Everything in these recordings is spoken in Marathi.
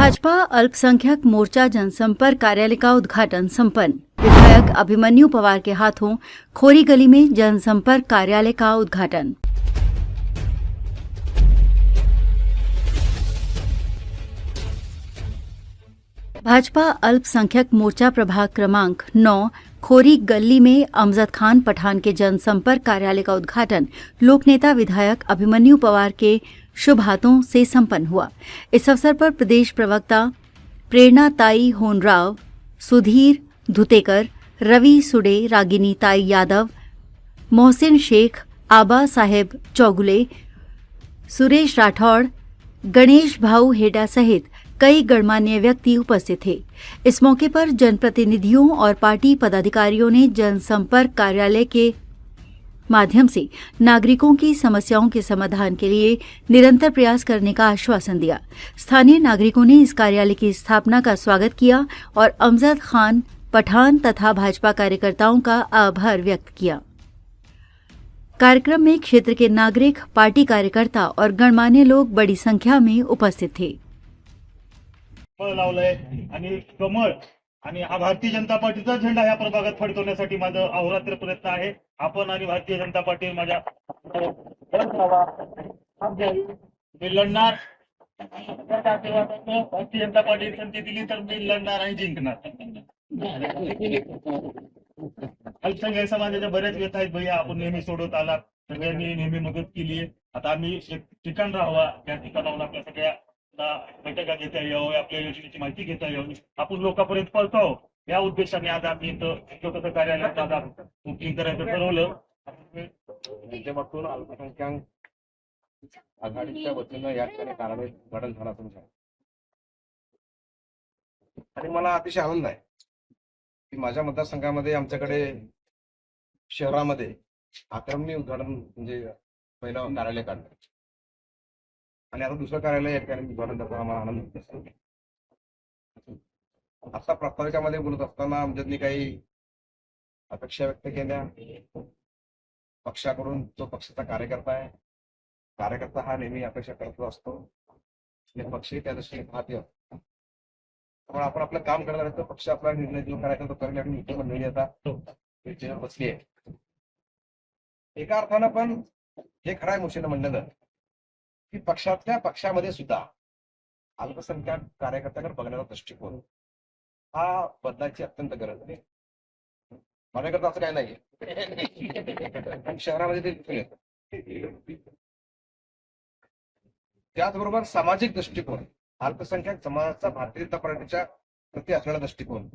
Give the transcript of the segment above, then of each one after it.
भाजपा अल्पसंख्यक मोर्चा जनसंपर्क कार्यालय का उद्घाटन संपन्न। विधायक अभिमन्यु पवार के हाथों खोरी गली में जनसंपर्क कार्यालय का उद्घाटन। भाजपा अल्पसंख्यक मोर्चा प्रभाग क्रमांक 9 खोरी गली में अमजद खान पठान के जनसंपर्क कार्यालय का उद्घाटन लोकनेता विधायक अभिमन्यु पवार के शुभ हाथों से संपन्न हुआ। इस अवसर पर प्रदेश प्रवक्ता प्रेरणाताई होनराव, सुधीर धुतेकर, रवि सुडे, रागिनी ताई यादव, मोहसिन शेख, आबा साहेब चौगुले, सुरेश राठौड़, गणेश भाऊ हेडा सहित कई गणमान्य व्यक्ति उपस्थित थे। इस मौके पर जनप्रतिनिधियों और पार्टी पदाधिकारियों ने जनसंपर्क कार्यालय के माध्यम से नागरिकों की समस्याओं के समाधान के लिए निरंतर प्रयास करने का आश्वासन दिया। स्थानीय नागरिकों ने इस कार्यालय की स्थापना का स्वागत किया और अमजद खान पठान तथा भाजपा कार्यकर्ताओं का आभार व्यक्त किया। कार्यक्रम में क्षेत्र के नागरिक, पार्टी कार्यकर्ता और गणमान्य लोग बड़ी संख्या में उपस्थित थे। लावलंय आणि कमळ आणि हा भारतीय जनता पार्टीचा झेंडा या प्रभागात फडकवण्यासाठी माझा अहोरात्र प्रयत्न आहे। आपण आणि भारतीय जनता पार्टी माझ्या मी लढणार। भारतीय जनता पार्टी संधी दिली तर मी लढणार आणि जिंकणार। अल्पसंख्याक समाजाच्या बऱ्याच व्यथा आहेत भैया, आपण नेहमी सोडत आलात, सगळ्यांनी नेहमी मदत केली आहे। आता आम्ही एक ठिकाण राहावा, त्या ठिकाणाहून आपल्या सगळ्या बैठका घेता यावं, आपल्या योजनेची माहिती घेता यावी, आपण लोकांपर्यंत पोहोचावं या उद्देशाने आज आम्ही इथं छोटंसं कार्यालयात आज बुकिंग करायचं ठरवलं। माध्यमातून अल्पसंख्याक आघाडीच्या वतीनं या ठिकाणी कार्यालय उद्घाटन झालं तुमच्या, आणि मला अतिशय आनंद आहे की माझ्या मतदारसंघामध्ये आमच्याकडे शहरामध्ये आक्रमणी उद्घाटन म्हणजे पहिलं कार्यालय काढलं आणि आता दुसरं कार्यालय या ठिकाणी उद्घाटन करताना मला आनंद असतो। आता प्रास्ताविकामध्ये बोलत असताना आमच्यातली काही अपेक्षा व्यक्त केल्या। पक्षाकडून जो पक्षाचा कार्यकर्ता आहे, कार्यकर्ता हा नेहमी अपेक्षा करत असतो आणि पक्षही त्या दृष्टीने पाहते। त्यामुळे आपण आपलं काम करणार तर पक्ष आपला निर्णय जो करायचा तो करेल आणि मित्र मंडळी आता बसली आहे। एका अर्थानं पण हे खरं आहे मुशीनं म्हणलं की पक्षामध्ये सुद्धा अल्पसंख्याक कार्यकर्त्याकडे बघण्याचा दृष्टिकोन हा बदलायची अत्यंत गरज आहे। माझ्याकडे असं काय नाही, शहरामध्ये ते दिसून येतं। त्याचबरोबर सामाजिक दृष्टिकोन, अल्पसंख्याक समाजाचा भारतीय जनता पार्टीच्या प्रती असलेला दृष्टिकोन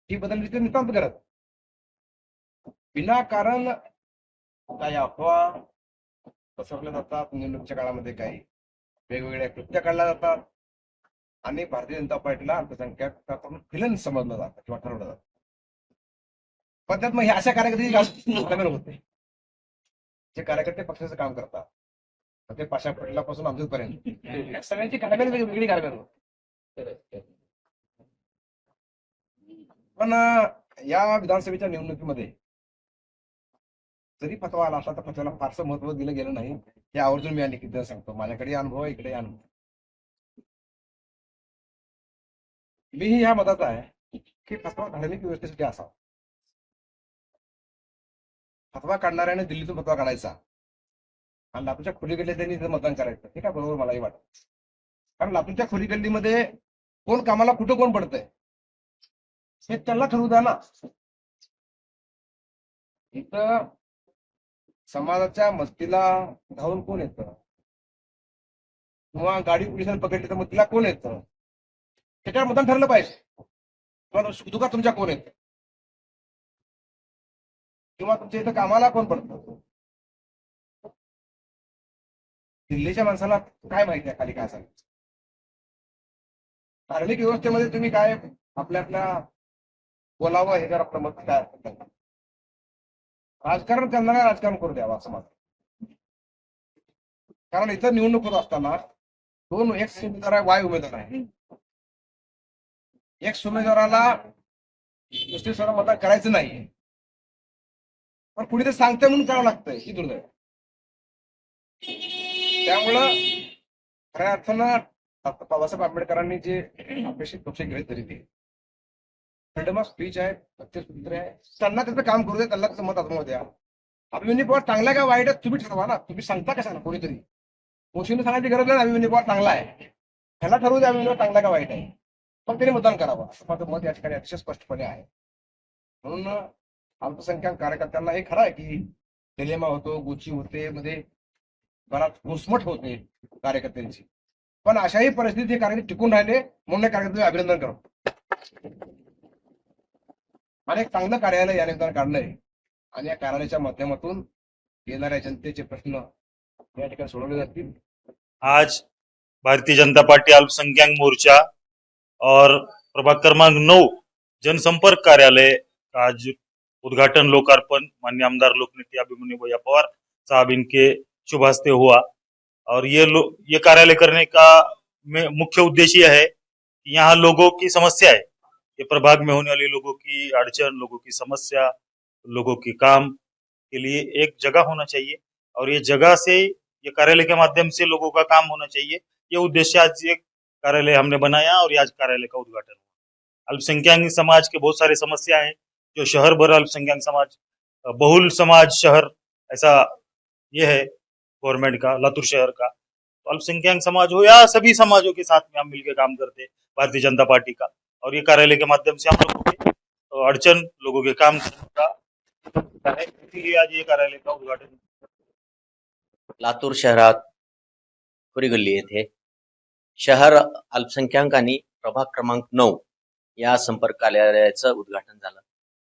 ही बदलण्याची नितांत गरज। विनाकारण काही अफवा पसरवल्या जातात, निवडणुकीच्या काळामध्ये काही वेगवेगळ्या कृत्या काढल्या जातात आणि भारतीय जनता पार्टीला अल्पसंख्याकाकडून फिलन समजलं जातं किंवा ठरवलं जातं। पण त्यात मग हे अशा कार्यकर्ते होते जे कार्यकर्ते पक्षाचं काम करतात, ते पाशा पडल्यापासून आमच्यापर्यंत सगळ्यांची घालमेल वेगवेगळी घालमेल होते। पण या विधानसभेच्या निवडणुकीमध्ये जरी फतवा आला असला तर फतव्याला फारसं महत्व दिलं गेलं नाही, हे आवर्जून मी अनेक सांगतो। माझ्याकडे अनुभव आहे, इकडे अनुभव। मीही ह्या मताचा आहे की फतवा धार्मिक व्यवस्थेसाठी असावा। फतवा काढणाऱ्याने दिल्लीतून फतवा काढायचा आणि लातूरच्या खोली गल्लीत त्यांनी मतदान करायचं, हे काय बरोबर मलाही वाटत। कारण लातूरच्या खोली गल्लीमध्ये कोण कामाला कुठं कोण पडतंय हे त्यांना ठरवू द्या ना। इथं समाजाच्या मस्तीला धावून कोण येतं किंवा गाडी पोलिसांनी पकडली तर मग तिला कोण येतं, त्याच्यावर मतदान ठरलं पाहिजे। किंवा सुखदुःखात तुमच्या कोण येतं किंवा तुमच्या इथं कामाला कोण पडतं। दिल्लीच्या माणसाला काय माहिती आहे खाली काय सांगायचं। धार्मिक व्यवस्थेमध्ये तुम्ही काय आपल्या बोलावं हे जर आपलं मत काय, राजकारण करणारा राजकारण करू द्यावं असं माझं। कारण इथं निवडणूक होत असताना दोन एक्स उमेदवार आहे, वाय उमेदवार आहे। एक्स उमेदवाराला दुसरी मतदान करायचं नाही, पण कुणी ते सांगते म्हणून करावं लागतंय, ही दुर्दैव। त्यामुळं खऱ्या अर्थानं डॉक्टर बाबासाहेब आंबेडकरांनी जे अपेक्षित पक्ष गृहीत धरली, फ्रीडम ऑफ स्पीच आहे, सत्य स्वातंत्र्य आहे, त्यांना त्याचं काम करू द्या, त्यांना त्याचं मत आत्मव द्या. अभिमन्यू पवार चांगला का वाईट आहे तुम्ही ठरवा ना, तुम्ही सांगता कशाला कोणीतरी गोष्टीने सांगायची गरज नाही. अभिमन्यू पवार चांगला आहे, ह्याला ठरवू द्या अभिमन्यू चांगला का वाईट आहे, मग त्याने मतदान करावं असं माझं मत या ठिकाणी अतिशय स्पष्टपणे आहे. म्हणून अल्पसंख्याक कार्यकर्त्यांना हे खरं आहे की डिलेमा होतो, गोची होते, मध्ये बराच घुसमट होते कार्यकर्त्यांची, पण अशाही परिस्थितीत हे कार्यकर्ते टिकून राहिले म्हणून या कार्यकर्त्यांचे अभिनंदन करतो. आणि एक चांगलं कार्यालय या निमित्तानं काढलंय आणि या कार्यालयाच्या माध्यमातून येणाऱ्या जनतेचे प्रश्न या ठिकाणी सोडवले जातील. आज भारतीय जनता पार्टी अल्पसंख्यक मोर्चा और प्रभाग क्रमांक 9 जनसंपर्क कार्यालय का आज उद्घाटन लोकार्पण माननीय आमदार लोकनेते अभिमन्यु भैया पवार साहब इनके शुभ हस्ते हुआ। और ये कार्यालय करने का मुख्य उद्देश्य यह है कि यहाँ लोगों की समस्या है, ये प्रभाग में होने वाली लोगों की अड़चन, लोगों की समस्या, लोगों के काम के लिए एक जगह होना चाहिए और ये जगह से ये कार्यालय के माध्यम से लोगों का काम होना चाहिए। ये उद्देश्य आज ये कार्यालय हमने बनाया और आज कार्यालय का उद्घाटन हुआ। अल्पसंख्यक समाज के बहुत सारे समस्या है, जो शहर भर अल्पसंख्यक समाज, बहुल समाज शहर ऐसा ये है गवर्नमेंट का, लातूर शहर का। तो अल्पसंख्यक समाज हो या सभी समाजों के साथ में हम मिलकर काम करते हैं भारतीय जनता पार्टी का, और ये कार्यालय के माध्यम से हम लोगों के अड़चन, लोगों के काम का है, इसलिए आज ये कार्यालय का उद्घाटन। लातूर शहरात खोरीगल्ली येथे शहर अल्पसंख्याक आणि प्रभाग क्रमांक 9 या संपर्क कार्यालयाचं उद्घाटन झालं.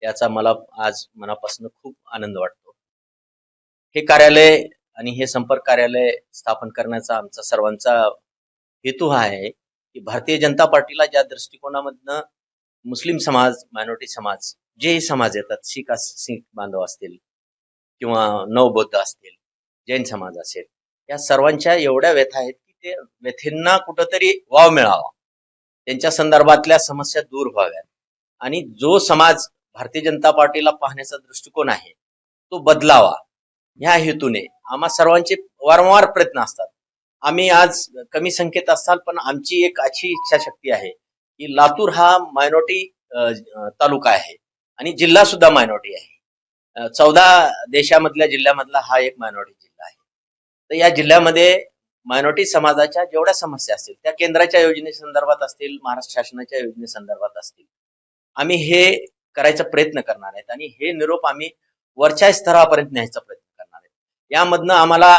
याचा मला आज मनापासून खूप आनंद वाटतो. हे कार्यालय आणि हे संपर्क कार्यालय स्थापन करण्याचा आमचा सर्वांचा हेतू हा आहे की भारतीय जनता पार्टीला ज्या दृष्टिकोनामधनं मुस्लिम समाज, मायनॉरिटी समाज, जेही समाज येतात, शीख बांधव असतील किंवा नवबौद्ध असतील, जैन समाज असेल, या सर्वांच्या एवढ्या व्यथा आहेत की ते व्यथेंना कुठंतरी वाव मिळावा, त्यांच्या संदर्भातल्या समस्या दूर व्हाव्यात आणि जो समाज भारतीय जनता पार्टीला पाहण्याचा दृष्टिकोन आहे तो बदलावा, ह्या हेतूने आम्हा सर्वांचे वारंवार प्रयत्न असतात. आम्ही आज कमी संख्येत असाल पण आमची एक अशी इच्छाशक्ती आहे की लातूर हा मायनॉरिटी तालुका आहे आणि जिल्हा सुद्धा मायनॉरिटी आहे. 14 देशामधल्या जिल्ह्यामधला हा एक मायनॉरिटी जिल्हा आहे. तर या जिल्ह्यामध्ये मायनॉरिटी समाजाच्या जेवढ्या समस्या असतील त्या केंद्राच्या योजनेसंदर्भात असतील, महाराष्ट्र शासनाच्या योजनेसंदर्भात असतील, आम्ही हे करायचा प्रयत्न करणार आहेत आणि हे निरोप आम्ही वरच्या स्तरापर्यंत न्यायचा प्रयत्न करणार आहेत. यामधनं आम्हाला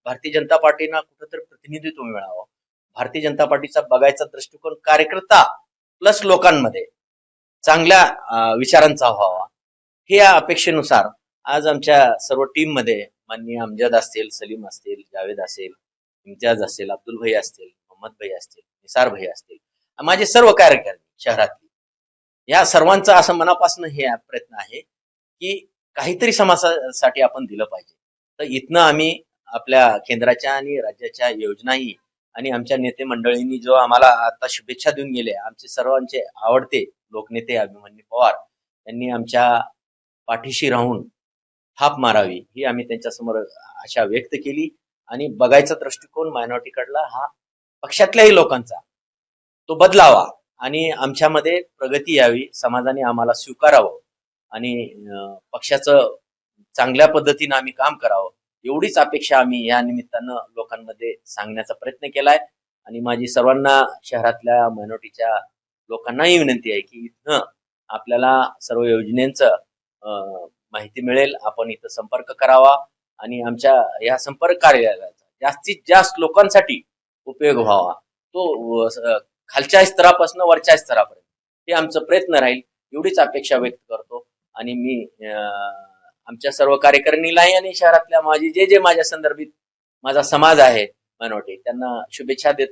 भारतीय जनता पार्टीनं कुठंतरी प्रतिनिधित्व मिळावं, भारतीय जनता पार्टीचा बघायचा दृष्टिकोन कार्यकर्ता प्लस लोकांमध्ये चांगल्या विचारांचा व्हावा, हे या अपेक्षेनुसार आज आमच्या सर्व टीम मध्ये माननीय अमजद असतील, सलीम असतील, जावेद असेल, इम्तियाज असेल, अब्दुल भाई असतील, मोहम्मद भाई असतील, निसार भाई असतील, माझे सर्व कार्यकर्ते शहरातले, या सर्वांचा असं मनापासून हे प्रयत्न आहे की काहीतरी समाजासाठी आपण दिलं पाहिजे. तर इथनं आम्ही आपल्या केंद्राच्या आणि राज्याच्या योजनाही आणि आमच्या नेते मंडळींनी जो आम्हाला आता शुभेच्छा देऊन गेले, आमचे सर्वांचे आवडते लोकनेते अभिमन्यू पवार यांनी आमच्या पाठीशी राहून थाप मारावी ही आम्ही त्यांच्या समोर आशा व्यक्त केली. आणि बघायचा दृष्टिकोन मायनॉरिटीकडला हा पक्षातल्याही लोकांचा तो बदलावा आणि आमच्यामध्ये प्रगती यावी, समाजाने आम्हाला स्वीकारावं आणि पक्षाचं चांगल्या पद्धतीनं आम्ही काम करावं, एवढीच अपेक्षा आम्ही या निमित्तानं लोकांमध्ये सांगण्याचा प्रयत्न केलाय. आणि माझी सर्वांना शहरातल्या मायनॉरिटीच्या लोकांनाही विनंती आहे की इथं आपल्याला सर्व योजनेचं माहिती मिळेल, आपण इथं संपर्क करावा आणि आमच्या या संपर्क कार्यालयाचा जास्तीत जास्त लोकांसाठी उपयोग व्हावा, तो खालच्या स्तरापासून वरच्या स्तरापर्यंत हे आमचा प्रयत्न राहील, एवढीच अपेक्षा व्यक्त करतो. आणि मी आमच्या सर्व कार्यकारिणीलाही आणि शहरातल्या माझे जे माझ्या संदर्भित माझा समाज आहे मायनॉरिटी त्यांना शुभेच्छा देतो.